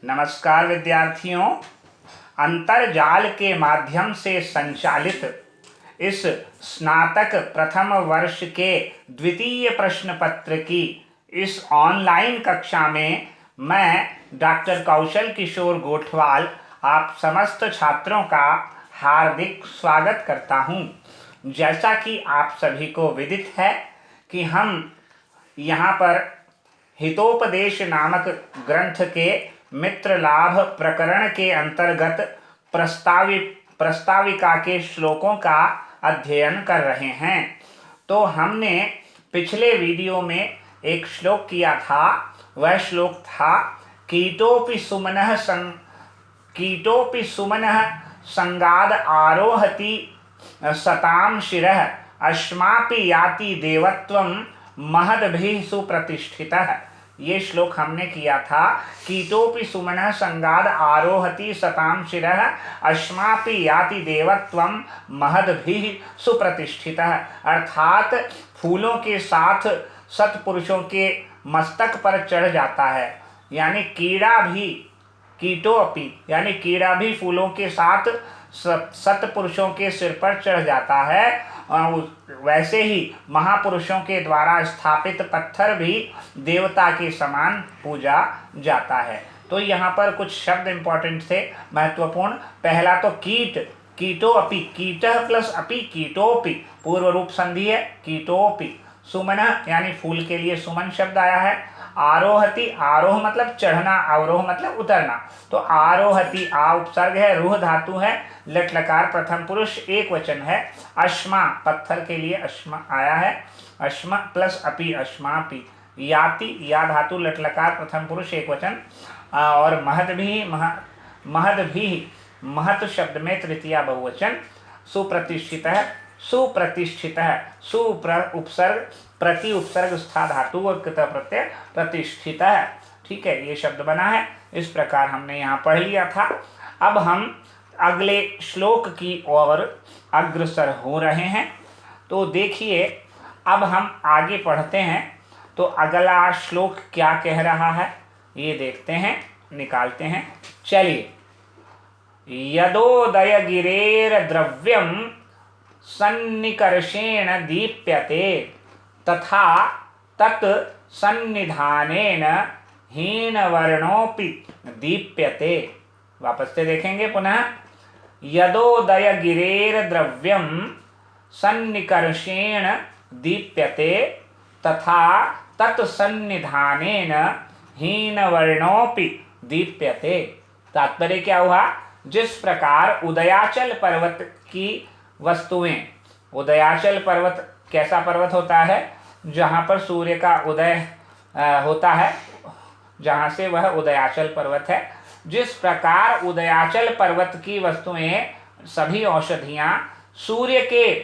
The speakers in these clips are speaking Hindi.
नमस्कार विद्यार्थियों। अंतर्जाल के माध्यम से संचालित इस स्नातक प्रथम वर्ष के द्वितीय प्रश्न पत्र की इस ऑनलाइन कक्षा में मैं डॉक्टर कौशल किशोर गोठवाल आप समस्त छात्रों का हार्दिक स्वागत करता हूं। जैसा कि आप सभी को विदित है कि हम यहाँ पर हितोपदेश नामक ग्रंथ के मित्र लाभ प्रकरण के अंतर्गत प्रस्ताविका के श्लोकों का अध्ययन कर रहे हैं। तो हमने पिछले वीडियो में एक श्लोक किया था। वह श्लोक था कीटोपि सुमनः संगाद आरोहति सताम शिरः अश्मापि याति देवत्वं महद्भिः सुप्रतिष्ठितः। ये श्लोक हमने किया था। कीटोपि सुमनः संगाद आरोहति सताम शिरः अश्मापि याति देवत्वं महद्भिः सुप्रतिष्ठितः। अर्थात फूलों के साथ सत्पुरुषों के मस्तक पर चढ़ जाता है, यानी कीड़ा भी फूलों के साथ सत्पुरुषों के सिर पर चढ़ जाता है। वैसे ही महापुरुषों के द्वारा स्थापित पत्थर भी देवता के समान पूजा जाता है। तो यहाँ पर कुछ शब्द इंपॉर्टेंट थे, महत्वपूर्ण। पहला तो कीटोपि, कीटः प्लस अपि कीटोपि पूर्व रूप संधि है। कीटोपि सुमनः यानी फूल के लिए सुमन शब्द आया है। आरोहति, आरोह मतलब चढ़ना, अवरोह मतलब उतरना। तो आरोहति आ उपसर्ग है, रूह धातु है, लट लकार प्रथम पुरुष एक वचन है। अश्मा पत्थर के लिए अश्मा आया है। अश्मा प्लस अपि अश्मापि। याति या धातु लट लकार प्रथम पुरुष एक वचन। और महद्भिः महत शब्द में तृतीया बहुवचन। सुप्रतिष्ठितः, उपसर्ग प्रति उपसर्ग स्था धातु और कृत प्रत्यय प्रतिष्ठितः। ठीक है, ये शब्द बना है। इस प्रकार हमने यहाँ पढ़ लिया था। अब हम अगले श्लोक की ओर अग्रसर हो रहे हैं। तो देखिए, अब हम आगे पढ़ते हैं। तो अगला श्लोक क्या कह रहा है ये देखते हैं, निकालते हैं। चलिए, यदोदय गिरेर द्रव्यम सन्निकर्षेण दीप्यते तथा तत् सन्निधानेन हीनवर्णोऽपि दीप्यते। वापस से देखेंगे पुनः। यदोदय गिरेर द्रव्यम सन्निकर्षेण दीप्यते तथा तत् सन्निधानेन हीनवर्णोऽपि दीप्यते। तात्पर्य क्या हुआ? जिस प्रकार उदयाचल पर्वत की वस्तुएं, उदयाचल पर्वत कैसा पर्वत होता है? जहाँ पर सूर्य का उदय होता है, जहाँ से वह उदयाचल पर्वत है। जिस प्रकार उदयाचल पर्वत की वस्तुएं, सभी औषधियाँ सूर्य के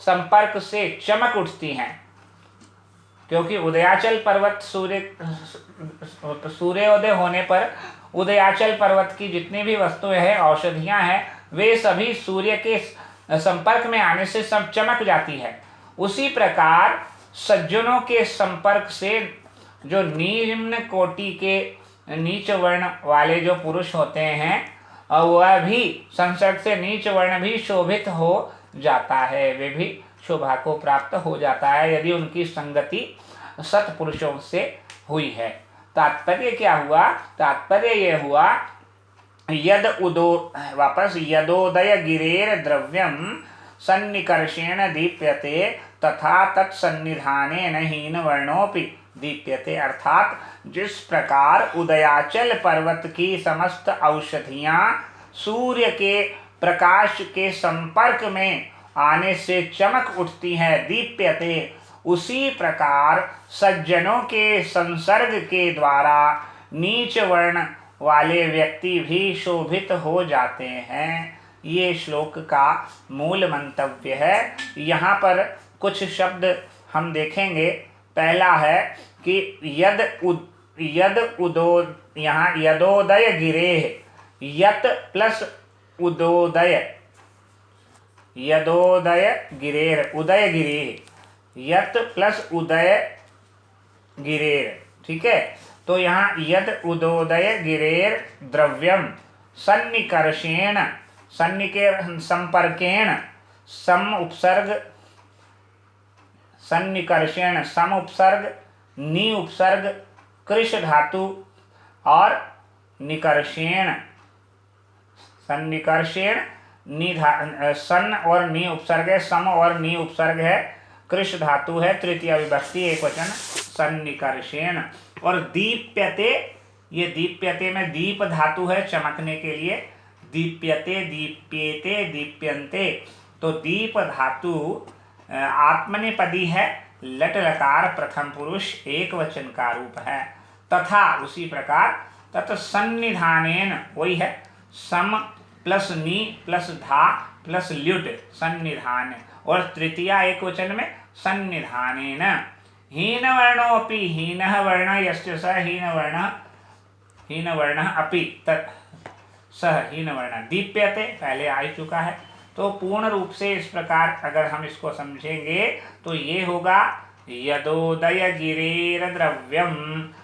संपर्क से चमक उठती हैं, क्योंकि उदयाचल पर्वत सूर्योदय होने पर उदयाचल पर्वत की जितनी भी वस्तुएं हैं, औषधियाँ हैं, वे सभी सूर्य के संपर्क में आने से सब चमक जाती है। उसी प्रकार सज्जनों के संपर्क से जो निम्न कोटि के नीच वर्ण वाले जो पुरुष होते हैं, वह भी संसर्ग से नीच वर्ण भी शोभित हो जाता है, वे भी शोभा को प्राप्त हो जाता है यदि उनकी संगति सत्पुरुषों से हुई है। तात्पर्य क्या हुआ? तात्पर्य यह हुआ यदोदय गिरेर द्रव्यम सन्निकर्षेण दीप्यते तथा तत्सन्निधानेन हीनवर्णोऽपि दीप्यते। अर्थात जिस प्रकार उदयाचल पर्वत की समस्त औषधियाँ सूर्य के प्रकाश के संपर्क में आने से चमक उठती हैं, दीप्यते, उसी प्रकार सज्जनों के संसर्ग के द्वारा नीच वर्ण वाले व्यक्ति भी शोभित हो जाते हैं। ये श्लोक का मूल मंतव्य है। यहाँ पर कुछ शब्द हम देखेंगे। पहला है कि यहाँ यदोदय गिरेह, यत प्लस उदोदय, यदोदय गिरेर, उदय गिरेह, यत प्लस उदय गिरेर। ठीक है, तो तो यहाँ यद उदोदय गिरेर द्रव्यम सन्निकर्षेण संपर्केण सम उपसर्ग सन्निकर्षेण सम उपसर्ग नि उपसर्ग कृष धातु और निकर्षेण सन्निकर्षेण सन और नि उपसर्ग है, सम और नि उपसर्ग है, कृष धातु है, तृतीय विभक्ति एक वचन सन्निकर्षेण। और दीप्यते, ये दीप्यते में दीप धातु है चमकने के लिए, दीप्यते दीप्येते दीप्यन्ते। तो दीप धातु आत्मनेपदी है, लट लकार प्रथम पुरुष एक वचन का रूप है। तथा उसी प्रकार तत् सन्निधानेन, वही है सम प्लस नी प्लस धा प्लस ल्युट सन्निधान, और तृतीया एक वचन में सन्निधानेन। हीन वर्णोऽपि, हीनः वर्ण यस्य स हीन वर्ण अपि सह हीन वर्ण दीप्यते, पहले आ ही चुका है। तो पूर्ण रूप से इस प्रकार अगर हम इसको समझेंगे तो ये होगा यदोदय गिरेर द्रव्यम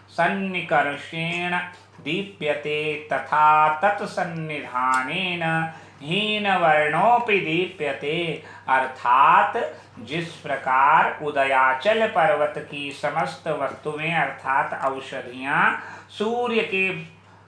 सन्निकर्षेण दीप्यते तथा तत्सन्निधानेन हीन वर्णोऽपि दीप्यते। अर्थात जिस प्रकार उदयाचल पर्वत की समस्त वस्तुएं अर्थात औषधियां सूर्य के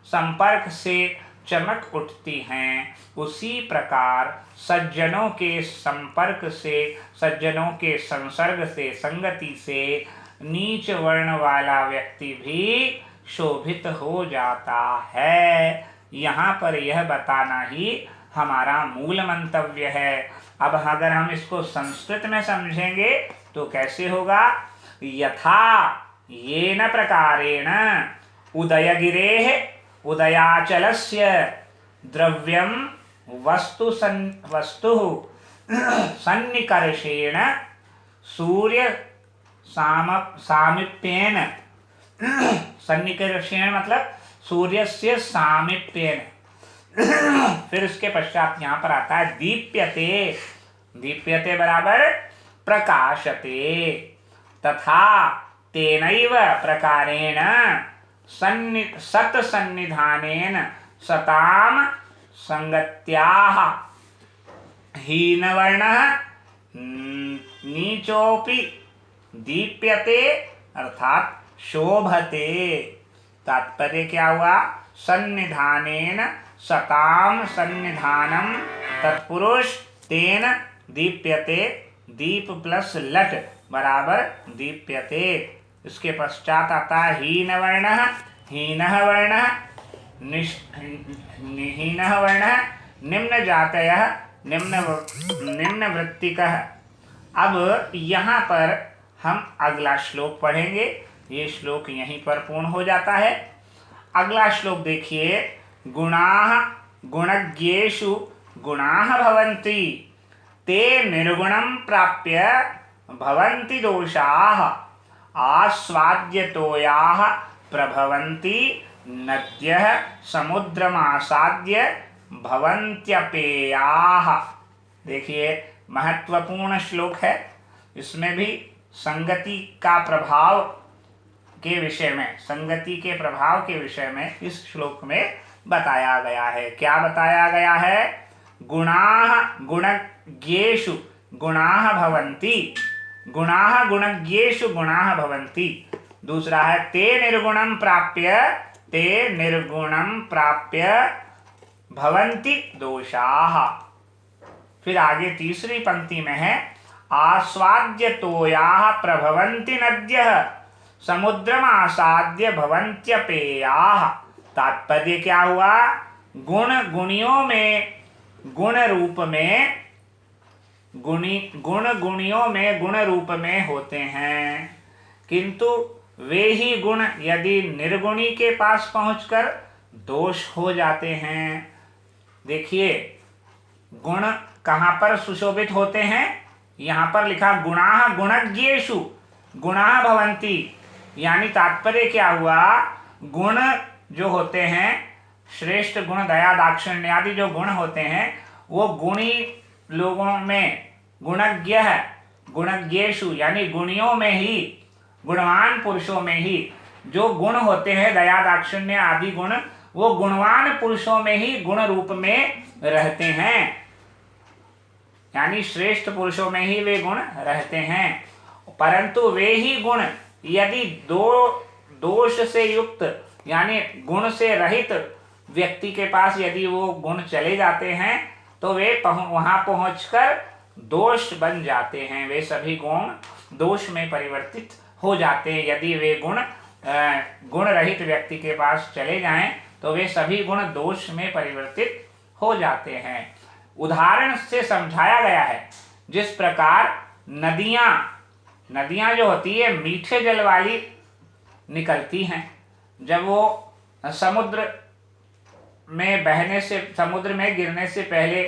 संपर्क से चमक उठती हैं, उसी प्रकार सज्जनों के संपर्क से, सज्जनों के संसर्ग से, संगति से नीच वर्ण वाला व्यक्ति भी शोभित हो जाता है। यहाँ पर यह बताना ही हमारा मूल मंतव्य है। अब अगर हम इसको संस्कृत में समझेंगे तो कैसे होगा? यथा येन प्रकारेण उदयगिरेः उदयाचलस्य द्रव्यं वस्तु सन्निकर्षेण सूर्य सामीप्येन, सन्निकर्षेण मतलब सूर्य से सामीप्येन। फिर उसके पश्चात यहाँ पर आता है दीप्यते, दीप्यते बराबर प्रकाशते। तथा तेनैव प्रकारेण सत्सन्निधानेन सताम संगत्याः हीनवर्णः नीचोपि दीप्यते अर्थात शोभते। तात्पर्य क्या हुआ? सन्निधानेन सताम सन्निधानम तत्पुरुष तेन दीप्यते, दीप प्लस लट बराबर दीप्यते। इसके पश्चात आता है हीनवर्णः, हीनः वर्णः हीनः वर्णः निम्न जातयः निम्न वृत्तिकः। अब यहाँ पर हम अगला श्लोक पढ़ेंगे। ये श्लोक यहीं पर पूर्ण हो जाता है। अगला श्लोक देखिए, गुणाः गुणज्ञेषु गुणाः भवन्ति ते निर्गुणं प्राप्य भवन्ति दोषाः आस्वाद्यतोयाः प्रभवन्ति नद्यः समुद्रमासाद्य भवन्त्यपेयाः। देखिए महत्वपूर्ण श्लोक है। इसमें भी संगति का प्रभाव के विषय में, संगति के प्रभाव के विषय में इस श्लोक में बताया गया है। क्या बताया गया है? गुणाः गुणज्ञेषु गुणाः भवन्ति, गुणाः गुणज्ञेषु गुणाः भवन्ति। दूसरा है ते निर्गुणं प्राप्य भवन्ति दोषाः। फिर आगे तीसरी पंक्ति में है आस्वाद्यतोयाः प्रभवन्ति नद्यः समुद्रम आसाद्य भवन्त्यपेयाः। तात्पर्य क्या हुआ? गुण गुणियों में गुण रूप में गुणियों में गुण रूप में होते हैं, किंतु वे ही गुण यदि निर्गुणी के पास पहुंचकर दोष हो जाते हैं। देखिए गुण कहाँ पर सुशोभित होते हैं? यहाँ पर लिखा गुणाः गुणज्ञेषु गुणाः भवन्ति, यानी तात्पर्य क्या हुआ? गुण जो होते हैं, श्रेष्ठ गुण दया दाक्षिण्य आदि जो गुण होते हैं, वो गुणी लोगों में, गुणज्ञ है गुणज्ञेषु यानी गुणियों में ही, गुणवान पुरुषों में ही जो गुण होते हैं दया दाक्षिण्य आदि गुण, वो गुणवान पुरुषों में ही गुण रूप में रहते हैं, यानी श्रेष्ठ पुरुषों में ही वे गुण रहते हैं। परंतु वे ही गुण यदि दोष से युक्त यानी गुण से रहित व्यक्ति के पास यदि वो गुण चले जाते हैं तो वे वहां पहुंचकर दोष बन जाते हैं। वे सभी गुण दोष में परिवर्तित हो जाते हैं। यदि वे गुण रहित व्यक्ति के पास चले जाएं तो वे सभी गुण दोष में परिवर्तित हो जाते हैं। उदाहरण से समझाया गया है, जिस प्रकार नदियां जो होती है मीठे जल वाली निकलती हैं, जब वो समुद्र में गिरने से पहले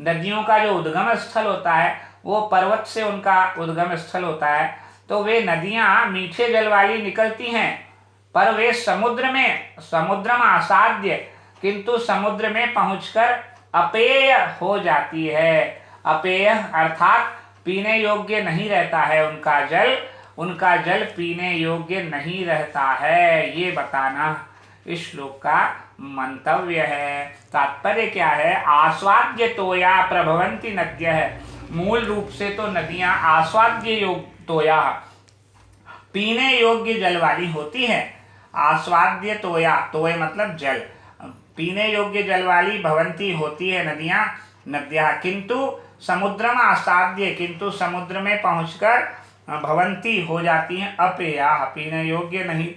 नदियों का जो उद्गम स्थल होता है वो पर्वत से उनका उद्गम स्थल होता है, तो वे नदियां मीठे जल वाली निकलती हैं, पर वे समुद्रम आसाद्य, किंतु समुद्र में पहुंचकर अपेय हो जाती है। अपेय अर्थात पीने योग्य नहीं रहता है, उनका जल पीने योग्य नहीं रहता है। ये बताना इस श्लोक का मंतव्य है। तात्पर्य क्या है? आस्वाद्य तोया प्रभवंती नद्य है। मूल रूप से तो नदियां आस्वाद्य तोया पीने योग्य जल वाली होती है। आस्वाद्य तोया, तोय मतलब जल, पीने योग्य जल वाली भवंती होती है नद्या, किंतु समुद्रम आसाद्य, किंतु समुद्र में पहुंचकर भवंती हो जाती हैं अपेया, पीने योग्य नहीं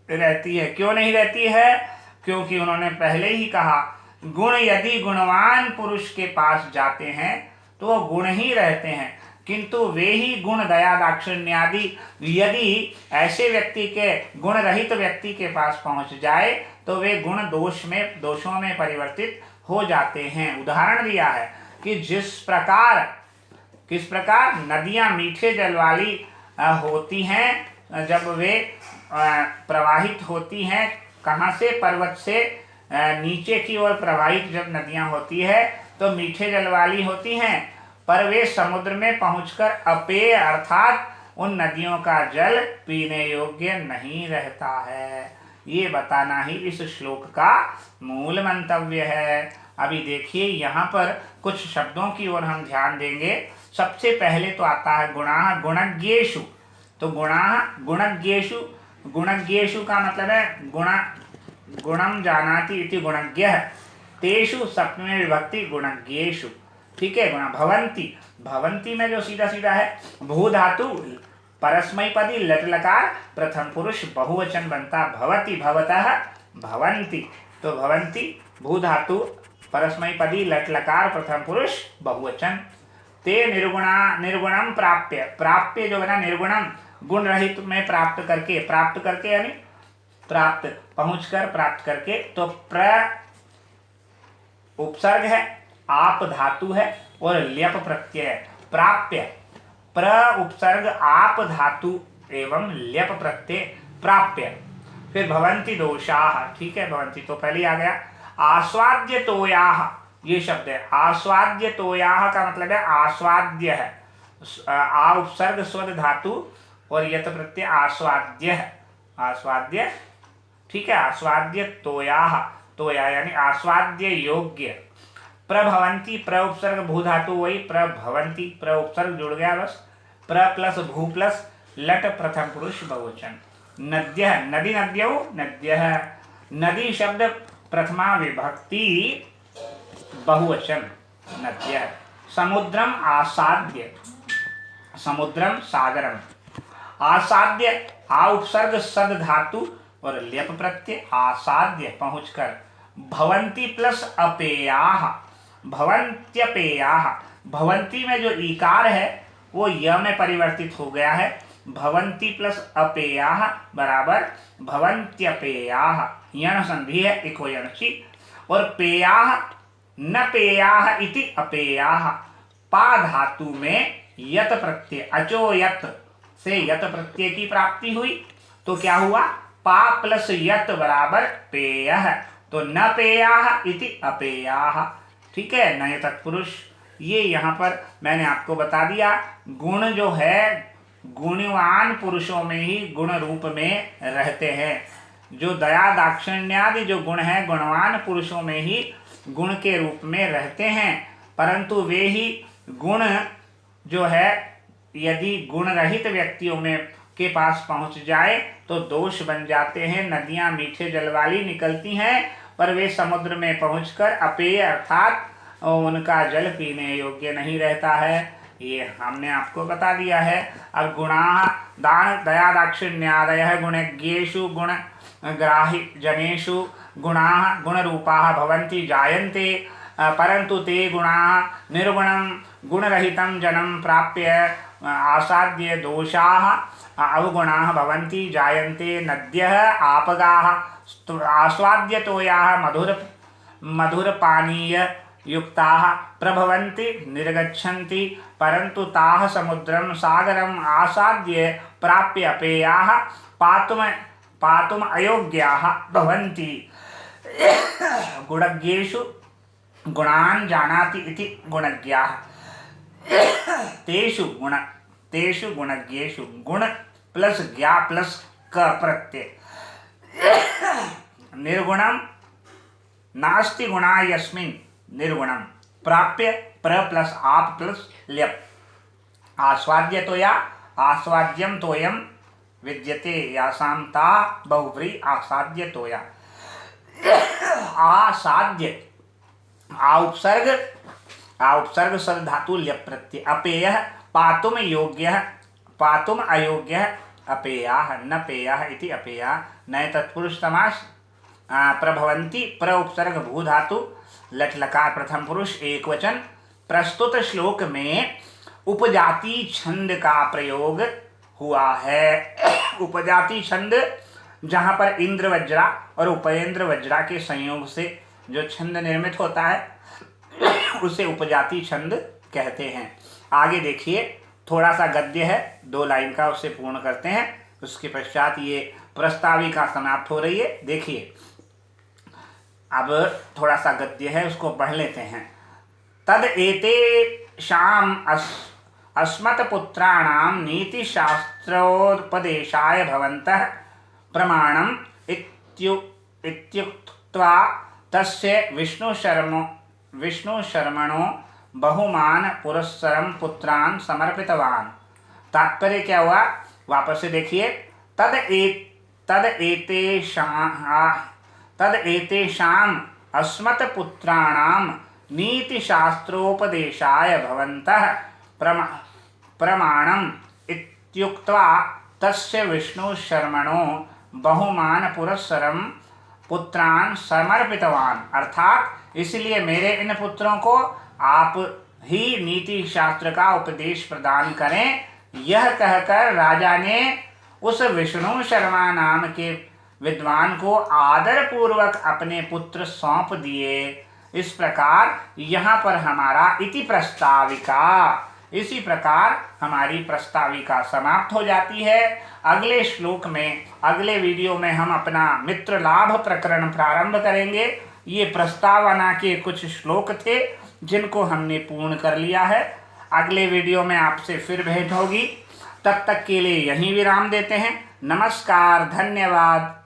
रहती है। क्यों नहीं रहती है? क्योंकि उन्होंने पहले ही कहा गुण यदि गुणवान पुरुष के पास जाते हैं तो वो गुण ही रहते हैं, किंतु वे ही गुण दया दाक्षिण्य आदि यदि ऐसे व्यक्ति के गुण रहित व्यक्ति के पास पहुंच जाए तो वे गुण दोषों में परिवर्तित हो जाते हैं। उदाहरण दिया है कि किस प्रकार नदियां मीठे जल वाली होती हैं, जब वे प्रवाहित होती हैं, कहाँ से? पर्वत से नीचे की ओर प्रवाहित जब नदियां होती है तो मीठे जल वाली होती हैं, पर वे समुद्र में पहुंचकर अपेय अर्थात उन नदियों का जल पीने योग्य नहीं रहता है। ये बताना ही इस श्लोक का मूल मंतव्य है। अभी देखिए यहाँ पर कुछ शब्दों की ओर हम ध्यान देंगे। सबसे पहले तो आता है गुणाः गुणज्ञेषु। तो गुणज्ञेषु का मतलब है गुणम जानाति इति गुणज्ञः, तेषु सप्तमी विभक्ति गुणज्ञेषु। ठीक है। भवंती में जो सीधा सीधा है भू धातु परस्मैपदी लट लकार प्रथम पुरुष बहुवचन बनता भवति भवतः भवंती। तो भवंती भू धातु परस्मैपदी लट लकार प्रथम पुरुष बहुवचन। ते निर्गुणम प्राप्य जो बना निर्गुणम गुण रहित में प्राप्त करके यानी प्राप्त करके। तो प्र उपसर्ग है, आप धातु है और ल्यप प्रत्यय प्राप्य। प्र उपसर्ग आप धातु एवं ल्यप प्रत्यय प्राप्य। फिर भवंती दोषाः। ठीक है, भवंती तो पहले आ गया। आस्वाद्य तोयाः ये शब्द है। आस्वाद्य तोयाः का मतलब है आस्वाद्य है, आ उपसर्ग स्वर्ग धातु और यत प्रत्यय आस्वाद्य है। आस्वाद्य, ठीक है। आस्वाद्य तोयाः, तोया यानी आस्वाद्य योग्य। प्रभवंती प्र उपसर्ग भू धातु वही प्रभवंती, प्र उपसर्ग जुड़ गया बस। प्र प्लस भू प्लस लट प्रथम पुरुष बहुवचन। नद्य नदी नद्यौ नद्यः। नदी शब्द प्रथमा विभक्ति बहुवचन नद्यः। समुद्रम आसाद्य, समुद्रम सागरम। आसाद्य आ उपसर्ग सद धातु और ल्यप प्रत्यय आसाद्य पहुंचकर। भवंती प्लस अपेयाः, भवंत्यपेयाः। भवंती में जो ईकार है वो य में परिवर्तित हो गया है। भवंती प्लस अपेयाः बराबर भवंत्यपेयाः। यण संधि है, इको यणची। और पेयाः न पेयाः इति अपेयाः। पा धातु में यत प्रत्यय अचो यत से यत प्रत्यय की प्राप्ति हुई तो क्या हुआ? पा प्लस यत बराबर पेयः। तो न पेयाः इति अपेयाः। ठीक है, नए तत्पुरुष। ये यहाँ पर मैंने आपको बता दिया गुण जो है गुणवान पुरुषों में ही गुण रूप में रहते हैं। जो दया दाक्षिण्यादि जो गुण हैं गुणवान पुरुषों में ही गुण के रूप में रहते हैं, परंतु वे ही गुण जो है यदि गुण रहित व्यक्तियों में के पास पहुंच जाए तो दोष बन जाते हैं। नदियां मीठे जल वाली निकलती हैं, पर वे समुद्र में पहुंचकर अपेय अर्थात उनका जल पीने योग्य नहीं रहता है। ये हमने आपको बता दिया है। अब गुणा दान दया दाक्षिण्यादयः गुणज्ञेषु गुण ग्राहि जनेषु गुणाः गुणरूपाः भवन्ति जायन्ते, परन्तु ते गुणाः निर्गुणं गुणरहितं जनं प्राप्य आसाद्य दोषाः अवगुणाः भवन्ति जायन्ते। नद्यः आपगाः आस्वाद्यतोयाः मधुरपानीय युक्ताः प्रभवन्ति निर्गच्छन्ति, परन्तु ताः समुद्रं सागरम् आसाद्य प्राप्य अपेयाः पातुम अयोग्याः भवन्ति। गुणज्ञेषु गुणान् जानाति इति गुणज्ञाः। तेषु गुणज्ञेषु गुण प्लस ज्ञा प्लस क प्रत्यय। निर्गुणं नास्ति गुणा यस्मिन् निर्गुणं प्राप्य प्र प्लस आप प्लस ल्यप। आस्वाद्य तोया आस्वाद्यम तोयम विद्यते यासां ता बहुव्री आसाद्य तोया। आसाद्य आ उपसर्ग सद धातु ल्यप प्रत्यय। अपेयः पातुम योग्यः पातुम अयोग्यः अपेयाः न पेयाः इति अपेयाः। नए तत्पुरुष समास। प्रभवन्ति प्र उपसर्ग भू धातु लट लकार प्रथम पुरुष एक वचन। प्रस्तुत श्लोक में उपजाति छंद का प्रयोग हुआ है। उपजाति छंद जहाँ पर इंद्र वज्रा और उपेंद्र वज्रा के संयोग से जो छंद निर्मित होता है उसे उपजाति छंद कहते हैं। आगे देखिए, थोड़ा सा गद्य है 2 लाइन का, उसे पूर्ण करते हैं। उसके पश्चात ये प्रस्ताविका समाप्त हो रही है। देखिए, अब थोड़ा सा गद्य है, उसको पढ़ लेते हैं। तद एतेषाम् अस्मत्पुत्राणां नीतिशास्त्रोपदेशाय भवन्तः प्रमाणम् इत्युक्त्वा तस्य विष्णुशर्मणो बहुमान पुरस्सरं पुत्रान् समर्पितवान्। तात्पर्य क्या हुआ, वापस से देखिए। तद एतेषाम् अस्मत्पुत्राणां नीतिशास्त्रोपदेशाय भवन्तः प्रमाणम् इत्युक्त्वा तस्य विष्णुशर्मणो बहुमान पुरस्सरं पुत्रान् समर्पितवान्। अर्थात इसलिए मेरे इन पुत्रों को आप ही नीति शास्त्र का उपदेश प्रदान करें, यह कहकर राजा ने उस विष्णु शर्मा नाम के विद्वान को आदर पूर्वक अपने पुत्र सौंप दिए। इस प्रकार यहाँ पर हमारा इति प्रस्ताविका, इसी प्रकार हमारी प्रस्ताविका समाप्त हो जाती है। अगले श्लोक में, अगले वीडियो में हम अपना मित्र लाभ प्रकरण प्रारंभ करेंगे। ये प्रस्तावना के कुछ श्लोक थे जिनको हमने पूर्ण कर लिया है। अगले वीडियो में आपसे फिर भेंट होगी। तब तक के लिए यहीं विराम देते हैं। नमस्कार, धन्यवाद।